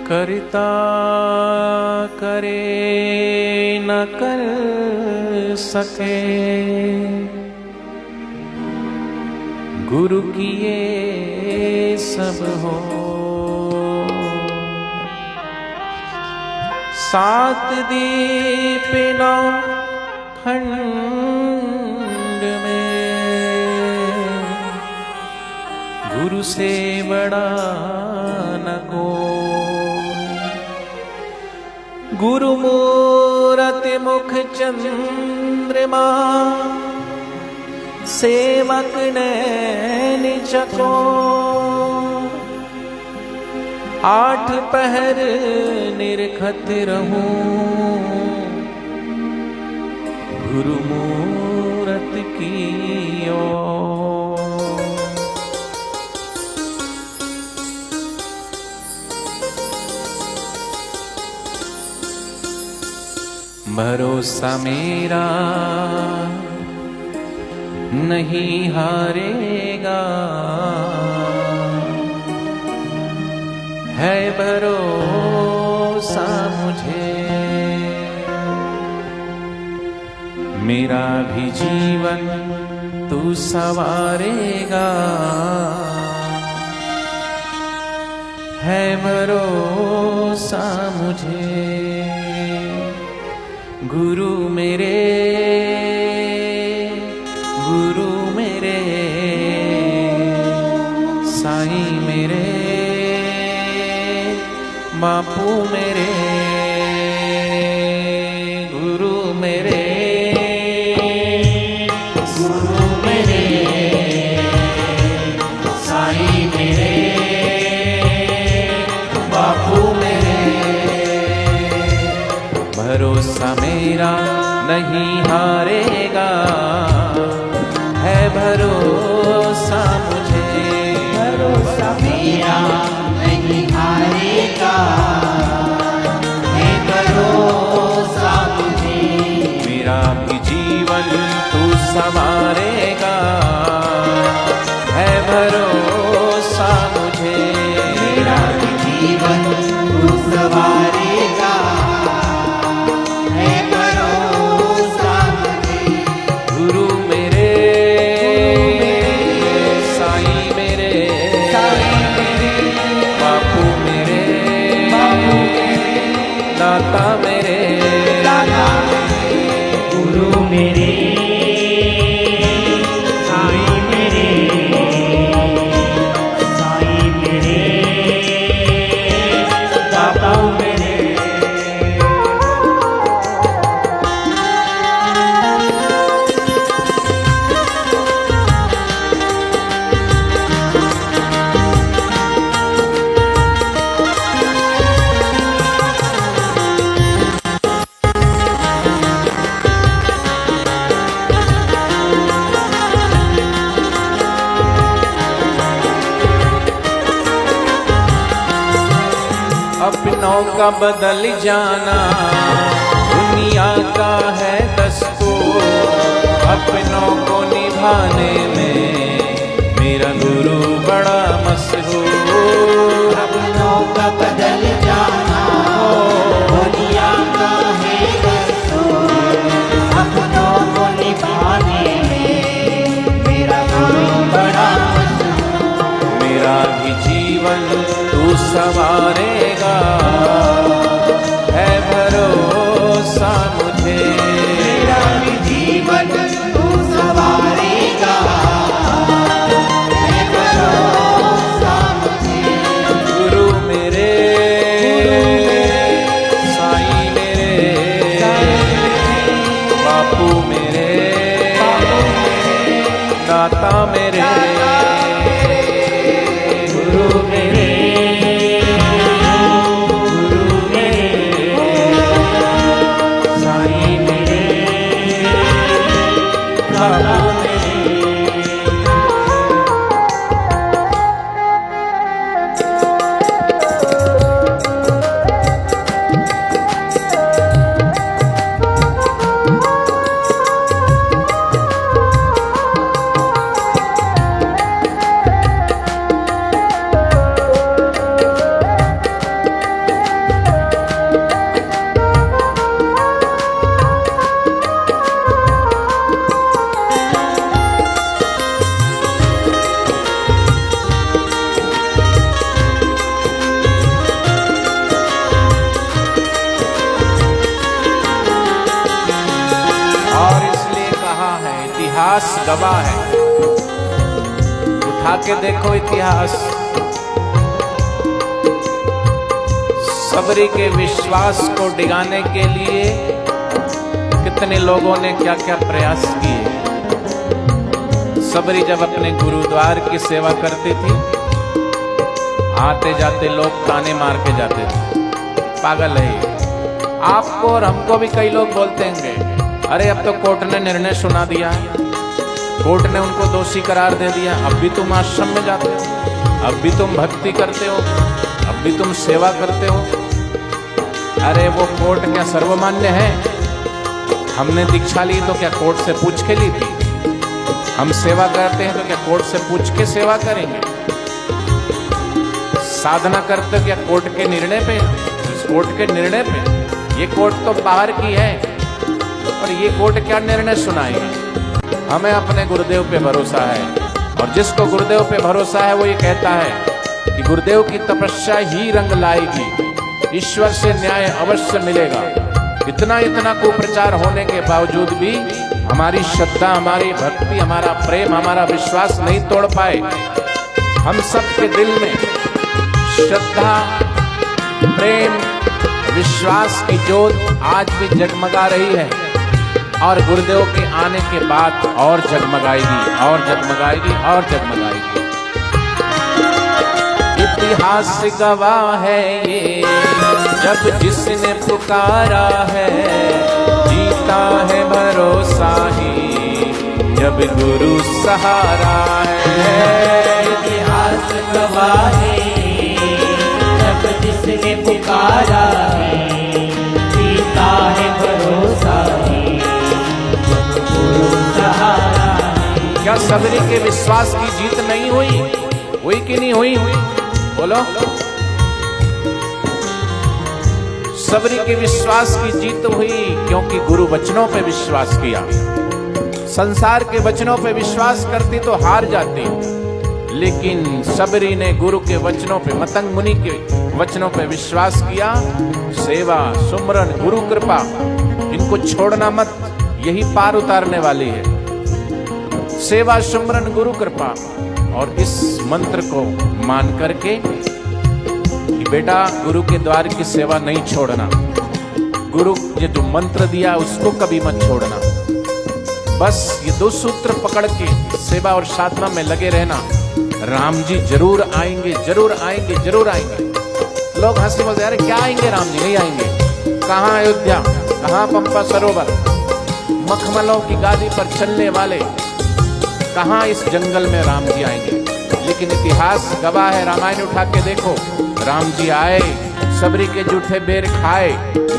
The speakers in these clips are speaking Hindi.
करता करे न कर सके, गुरु किए सब हो। सात दीप नौ खंड में, गुरु से बड़ा न कोई। गुरु मूरति मुख चंद्रमा, सेवक नैन चकोर। आठ पहर निरखत रहूं, गुरु मूरत की ओर। भरोसा मेरा नहीं हारेगा, है भरोसा मुझे। मेरा भी जीवन तू संवारेगा, है भरोसा मुझे। गुरु मेरे, गुरु मेरे, साईं मेरे, बापू मेरे। गुरु मेरे, गुरु मेरे, साईं मेरे, बापू मेरे। भरोसा मेरा नहीं हारेगा, है भरोसा मुझे। भरोसा मेरा नहीं हारेगा, है भरोसा मुझे। मेरा भी जीवन तू संवारेगा, है भरोसा मुझे। मेरा भी जीवन तू संवारेगा, है भरोसा मुझे। गुरु मेरे, साईं मेरे, बापू मेरे, दाता मेरे। गुरु मेरे, साईं मेरे, साईं मेरे, दाता मेरे। अपनों का बदल जाना दुनिया का है दस्तूर, अपनों को निभाने में मेरा गुरु बड़ा मशहूर। अपनों का बदल जाना दुनिया का है दस्तूर, अपनों को निभाने में मेरा गुरु बड़ा मशहूर। मेरा भी जीवन तू संवारेगा, है भरोसा मुझे। मेरा भी जीवन तू संवारेगा, है भरोसा मुझे। गुरु मेरे, साईं मेरे, बापू मेरे, दाता मेरे। गुरु मेरे, गुरु मेरे, साईं मेरे, दाता मेरे। इतिहास गवाह है। उठा के देखो इतिहास, सबरी के विश्वास को डिगाने के लिए कितने लोगों ने क्या क्या प्रयास किए। सबरी जब अपने गुरुद्वार की सेवा करती थी, आते जाते लोग ताने मार के जाते थे, पागल है ये। आपको और हमको भी कई लोग बोलते होंगे, अरे अब तो कोर्ट ने निर्णय सुना दिया है, कोर्ट ने उनको दोषी करार दे दिया, अब भी तुम आश्रम में जाते हो, अब भी तुम भक्ति करते हो, अब भी तुम सेवा करते हो। अरे वो कोर्ट क्या सर्वमान्य है? हमने दीक्षा ली तो क्या कोर्ट से पूछ के ली थी? हम सेवा करते हैं तो क्या कोर्ट से पूछ के सेवा करेंगे? साधना करते क्या कोर्ट के निर्णय पे? इस कोर्ट के निर्णय पे? ये कोर्ट तो बाहर की है और ये कोर्ट क्या निर्णय सुनाएगी? हमें अपने गुरुदेव पे भरोसा है, और जिसको गुरुदेव पे भरोसा है वो ये कहता है कि गुरुदेव की तपस्या ही रंग लाएगी, ईश्वर से न्याय अवश्य मिलेगा। इतना इतना कुप्रचार होने के बावजूद भी हमारी श्रद्धा, हमारी भक्ति, हमारा प्रेम, हमारा विश्वास नहीं तोड़ पाए। हम सबके दिल में श्रद्धा, प्रेम, विश्वास की ज्योत आज भी जगमगा रही है, और गुरुदेव के आने के बाद और जगमगाएगी और जगमगाएगी और जगमगाएगी। इतिहास गवाह है ये, जब जिसने पुकारा है, जीता है भरोसा ही, जब गुरु सहारा है। इतिहास गवाह है, जब जिसने पुकारा है, जीता है भरोसा ही, जब गुरु सहारा है। क्या सबरी के विश्वास की जीत नहीं हुई? हुई कि नहीं हुई? बोलो। सबरी के विश्वास की जीत हुई क्योंकि गुरु वचनों पे विश्वास किया। संसार के वचनों पे विश्वास करती तो हार जाती, लेकिन सबरी ने गुरु के वचनों पे, मतंग मुनि के वचनों पे विश्वास किया। सेवा, सुमरन, गुरु कृपा, इनको छोड़ना मत, यही पार उतारने वाली है। सेवा, सुमरन, गुरु कृपा, और इस मंत्र को मान करके कि बेटा गुरु के द्वार की सेवा नहीं छोड़ना, गुरु ये जो मंत्र दिया उसको कभी मत छोड़ना। बस ये दो सूत्र पकड़ के सेवा और साधना में लगे रहना। राम जी जरूर आएंगे, जरूर आएंगे, जरूर आएंगे। लोग हंसी मजाक, अरे क्या आएंगे राम जी? नहीं आएंगे। कहाँ अयोध्या, कहाँ पंपा सरोवर, मखमलों की गादी पर चलने वाले, कहाँ इस जंगल में राम जी आएंगे? लेकिन इतिहास गवाह है, रामायण उठा के देखो, राम जी आए, सबरी के जूठे बेर खाए,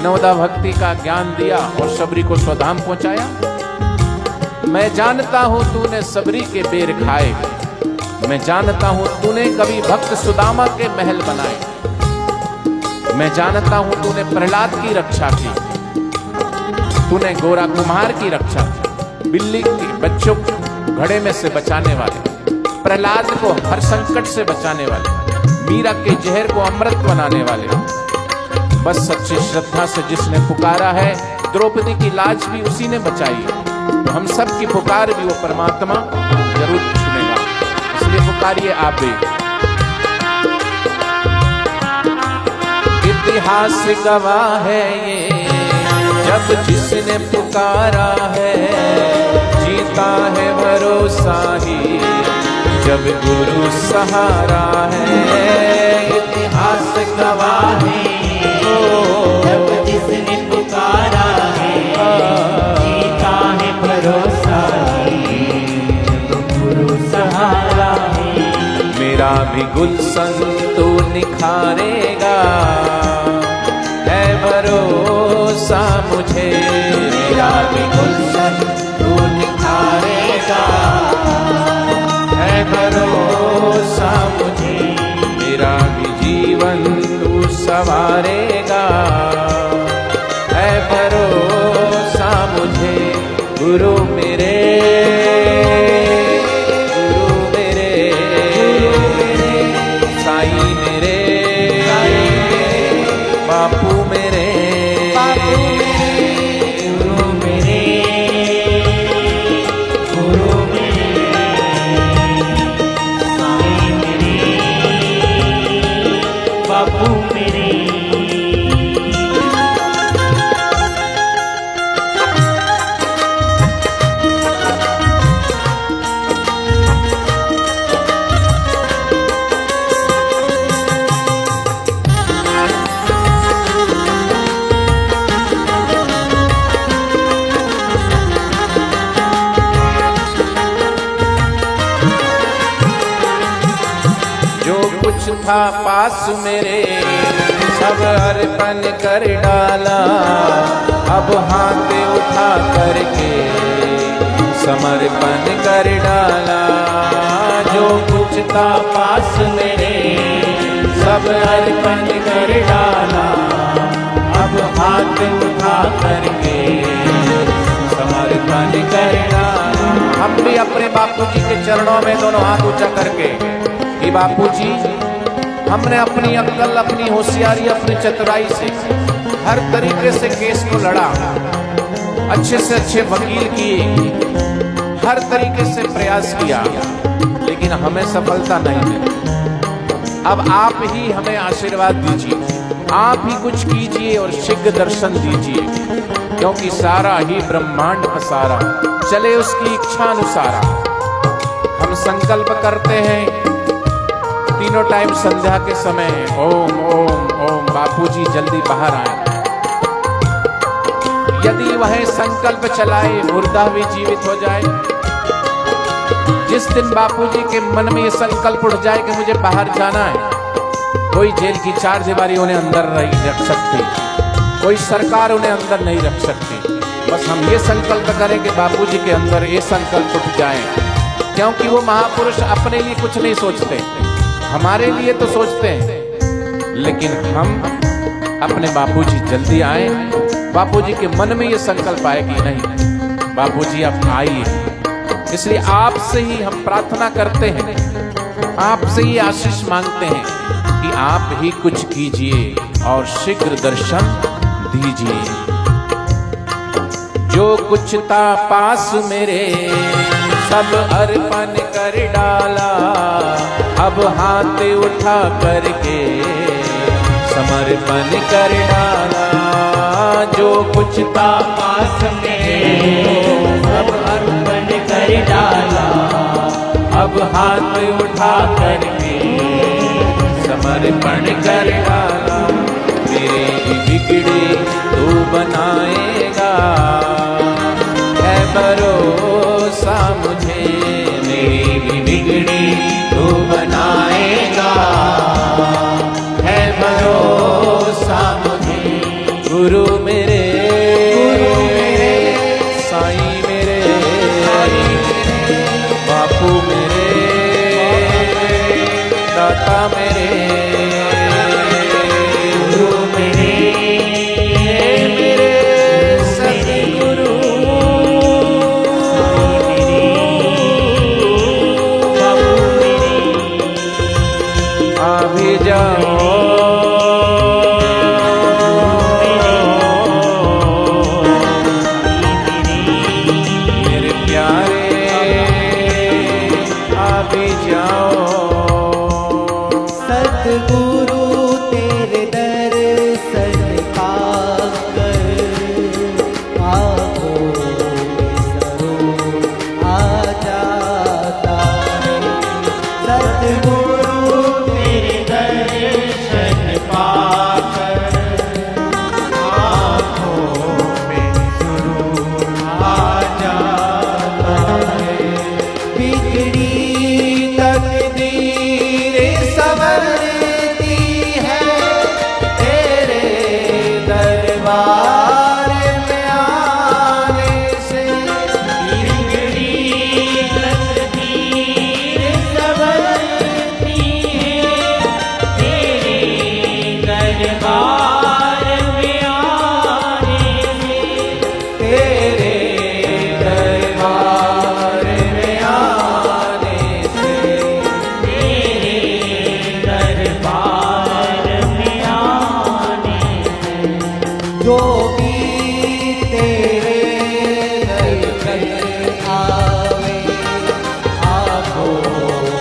नवदा भक्ति का ज्ञान दिया और सबरी को स्वधाम पहुंचाया। मैं जानता हूं तूने सबरी के बेर खाए, मैं जानता हूं तूने कभी भक्त सुदामा के महल बनाए, मैं जानता हूं तूने प्रहलाद की रक्षा की, तूने गोरा कुम्हार की रक्षा की, बिल्ली के बच्चों को घड़े में से बचाने वाले, प्रहलाद को हर संकट से बचाने वाले, मीरा के जहर को अमृत बनाने वाले। बस सच्ची श्रद्धा से जिसने पुकारा है, द्रौपदी की लाज भी उसी ने बचाई। तो हम सब की पुकार भी वो परमात्मा जरूर सुनेगा, इसलिए पुकारिए आप भी। इतिहास गवाह है ये, जब जिसने पुकारा है, जीता है भरोसा ही, जब गुरु सहारा है। इतिहास गवाह है, जब जिसने पुकारा है, जीता है भरोसा ही, जब गुरु सहारा है। मेरा भी गुलशन तू निखारेगा, है भरोसा मुझे। मेरा भी गुलशन तू निखारेगा, है भरोसा मुझे। मेरा भी जीवन तू संवारेगा, है भरोसा मुझे। गुरु मेरे, गुरु मेरे, साईं मेरे, बापू मेरे, गुरु मेरे, कुछ था पास मेरे सब अर्पण कर डाला, अब हाथ उठा करके समर्पण कर डाला। जो कुछ था पास मेरे सब अर्पण कर डाला, अब हाथ उठा करके समर्पण कर डाला। हम भी अपने बापूजी के चरणों में दोनों हाथ ऊंचा करके कि बापूजी, हमने अपनी अक्ल, अपनी होशियारी, अपनी चतुराई से हर तरीके से केस को लड़ा, अच्छे से अच्छे वकील किए, हर तरीके से प्रयास किया, लेकिन हमें सफलता नहीं मिली। अब आप ही हमें आशीर्वाद दीजिए, आप ही कुछ कीजिए और शीघ्र दर्शन दीजिए, क्योंकि सारा ही ब्रह्मांड पसारा चले उसकी इच्छा अनुसारा। हम संकल्प करते हैं तीनों टाइम संध्या के समय, ओम ओम ओम, बापूजी जल्दी बाहर आए। यदि वह संकल्प चलाए मुर्दा भी जीवित हो जाए। जिस दिन बापूजी के मन में ये संकल्प उठ जाए कि मुझे बाहर जाना है, कोई जेल की चार दीवारी उन्हें अंदर नहीं रख सकती, कोई सरकार उन्हें अंदर नहीं रख सकती। बस हम ये संकल्प करें कि बापूजी के अंदर ये संकल्प उठ जाए, क्योंकि वो महापुरुष अपने लिए कुछ नहीं सोचते, हमारे लिए तो सोचते हैं। लेकिन हम अपने बापूजी जल्दी आए, बापूजी के मन में ये संकल्प आए कि नहीं बापूजी आप आइए। इसलिए आपसे ही हम प्रार्थना करते हैं, आपसे ही आशीष मांगते हैं कि आप ही कुछ कीजिए और शीघ्र दर्शन दीजिए। जो कुछ था पास मेरे सब अर्पण कर डाला, अब हाथ उठा करके समर्पण कर डाला। जो कुछ था पास मेरे सब अर्पण कर डाला, अब हाथ उठा करके समर्पण कर डाला। मेरे बिगड़े तू बनाएगा, है भरोसा मुझे, मेरी बिगड़ी तू बनाएगा, है भरोसा मुझे। गुरु मेरे साईं मेरे, बापू मेरे, दाता मेरे, गुरु मेरे, मेरे सद्गुरु, बापू मेरे, आ भी जाओ सतगुरु तेरे दर्शन पाकर आँखों में सरूर आ जाता है। सतगुरु तेरे दर्शन पाकर आँखों में सरूर आ जाता है। बिगड़ी तकदीर संवरती है तेरे दरबार में आने से। बिगड़ी तकदीर संवरती है तेरे दरबार में आने से। तेरे दरबार में आने से, जो भी तेरे दर आवे आँखों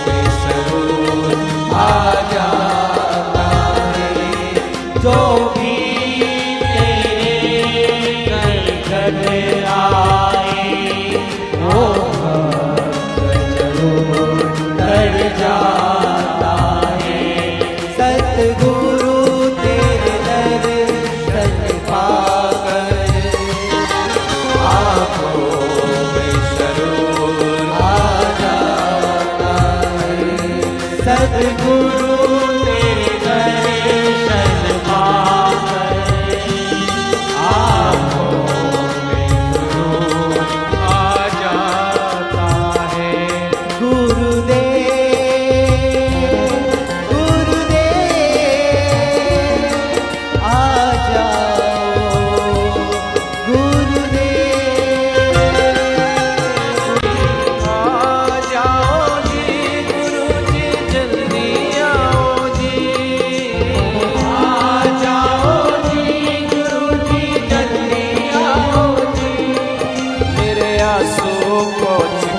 में सरूर आ जाता है। जो भी तेरे दर आए वो जरूर डर जाता है। सतगुरु तेरे दर्शन पाकर आँखों में सरूर आ जाता है। सतगुरु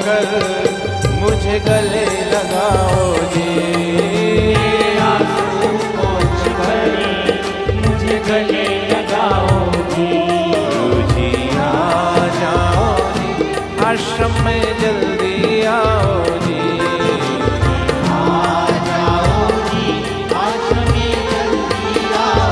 कर मुझे गले लगाओ जी। आंसू पोंछ कर मुझे गले लगाओ जी। गुरु जी आ जाओ जी, आश्रम में जल्दी आओ जी। आ जाओ जी, आश्रम में जल्दी आओ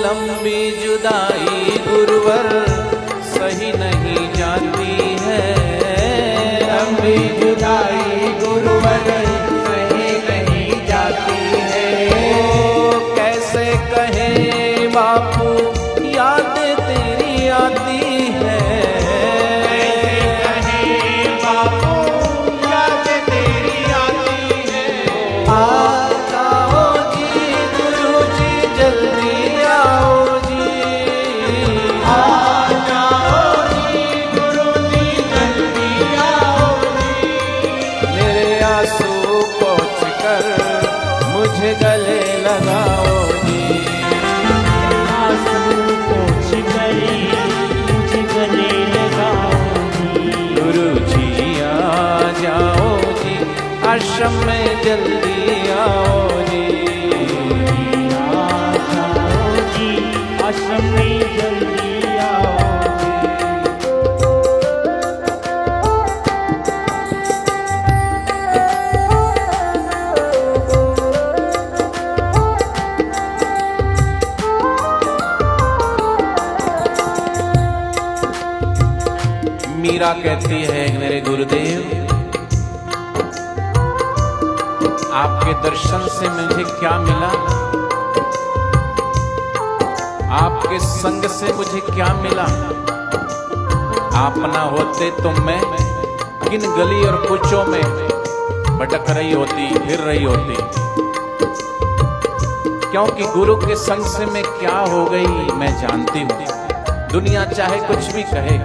लंबी जुदाई गुरुवर सही नहीं जाती है। लंबी जुदाई गुरुवर सही नहीं जाती है। ओ कैसे कहे बापू याद तेरी आती है। कैसे कहे बापू याद तेरी आती है। आ जाओ जी गुरु जी जल्दी आओ जी। आ जाओ जी गुरु जी जल्दी आओ जी। मेरे आंसू पोंछ कर मुझे गले लगाओ जी। आंसू पोंछ कर मुझे गले लगाओ जी। गुरु जी आ जाओ जी, आश्रम में जल्दी आओ जी। आ जाओ जी, आश्रम में जल्दी आओ जी। मीरा कहती है मेरे गुरुदेव आपके दर्शन से मुझे क्या मिला, आपके संग से मुझे क्या मिला। आप ना होते तो मैं किन गली और कुचों में भटक रही होती, फिर रही होती। क्योंकि गुरु के संग से मैं क्या हो गई मैं जानती हूं। दुनिया चाहे कुछ भी कहे,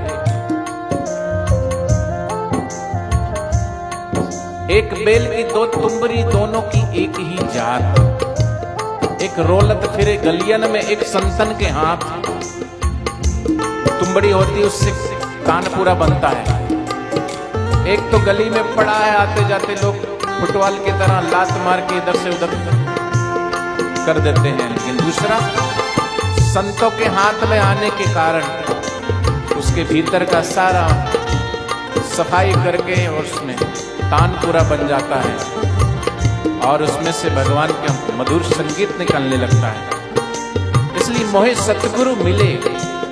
एक बेल की दो तुम्बरी दोनों की एक ही जात। एक रोलत फिरे गलियन में एक संतन के हाथ। तुम्बड़ी होती उससे कान पूरा बनता है। एक तो गली में पड़ा है, आते जाते लोग फुटबॉल की तरह लात मार के इधर से उधर कर देते हैं। लेकिन दूसरा संतों के हाथ में आने के कारण उसके भीतर का सारा सफाई करके और उसमें तान पूरा बन जाता है और उसमें से भगवान का मधुर संगीत निकलने लगता है। इसलिए मोहे सतगुरु मिले।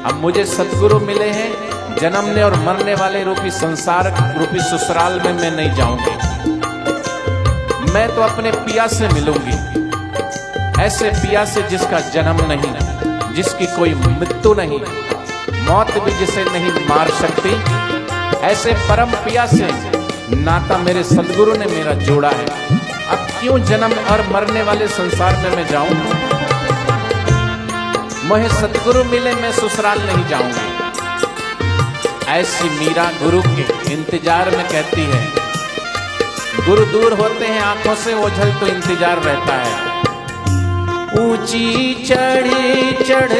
अब मुझे सतगुरु मिले हैं, जन्मने और मरने वाले रूपी संसार रूपी ससुराल में मैं नहीं जाऊंगी। मैं तो अपने पिया से मिलूंगी, ऐसे पिया से जिसका जन्म नहीं, जिसकी कोई मृत्यु नहीं, मौत भी जिसे नहीं मार सकती। ऐसे परम पिया से नाता मेरे सदगुरु ने मेरा जोड़ा है। अब क्यों जन्म और मरने वाले संसार में मैं जाऊं। मुझे सतगुरु मिले, मैं ससुराल नहीं जाऊंगी। ऐसी मीरा गुरु के इंतजार में कहती है। गुरु दूर होते हैं, आंखों से ओझल तो इंतजार रहता है। ऊंची चढ़े चढ़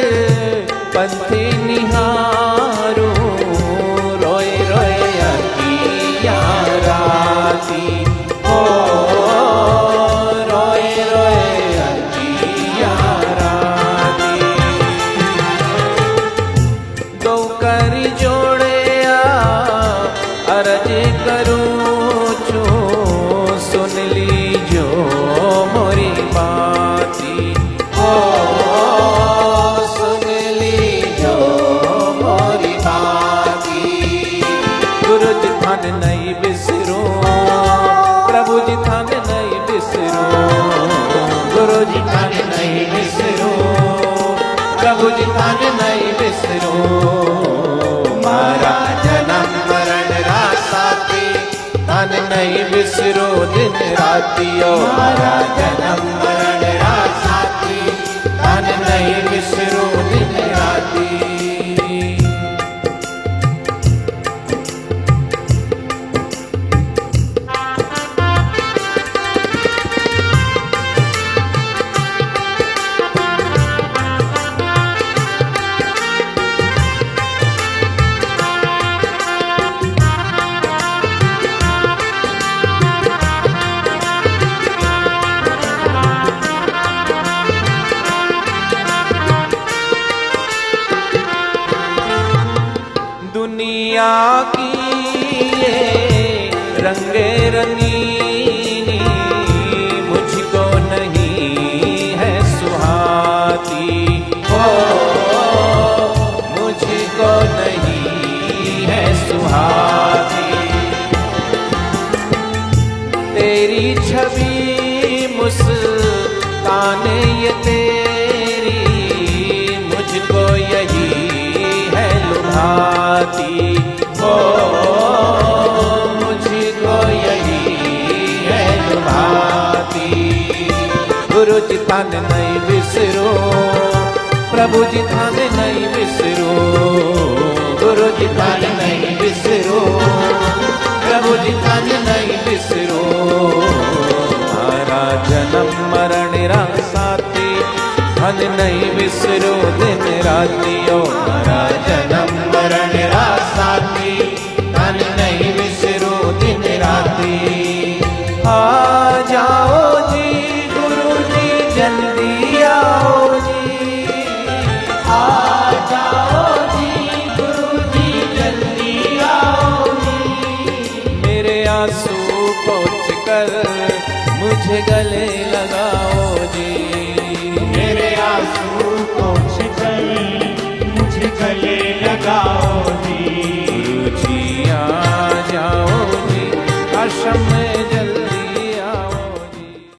पंथे निहारो, रोए रोए अखियाँ राती। ओ रोए रोए अखियाँ राती। दो करी जोड़े अरज करूँ छो, सुन लीजो मोरी बाती। सुन लीजो मोरी बाती। गुरु जी थान नहीं बिसरो, प्रभु जी थान नहीं बिसरो। गुरु जी थान नहीं बिसरो, प्रभु जी थान नहीं बिसरो। मारा जन्म मरण रासा थान नहीं विसरो दिन रातियो मारा जन्म मरण रात साथी तन नहीं विसरो दिन राती। दुनिया की ये रंगे रंगीनी मुझको नहीं है सुहाती हो, मुझको नहीं है सुहाती। तेरी छवि मुस्कान ये तेरी मुझको यही है लुभाती हो, मुझको यही है लुभाती। गुरु जी थान नहीं विसरो, प्रभु जी थान नहीं विसरो, गुरु जी थान नहीं विसरो, प्रभु जी थान नहीं विसरो। मारा जन्म मरण रात साथी धन नहीं विसरो दिन रातियो मारा जन्म मरण रात साथी धन नहीं विसरो दिन राती। आ जाओ जी गुरु जी जल्दी आओ जी, आ जाओ जी गुरु जी जल्दी आओ जी। मेरे आंसू पोंछ कर मुझे गले लगाओ जी, मेरे आंसू पोंछ कर मुझे गले लगाओ जी। गुरु जी आ जाओ जी आश्रम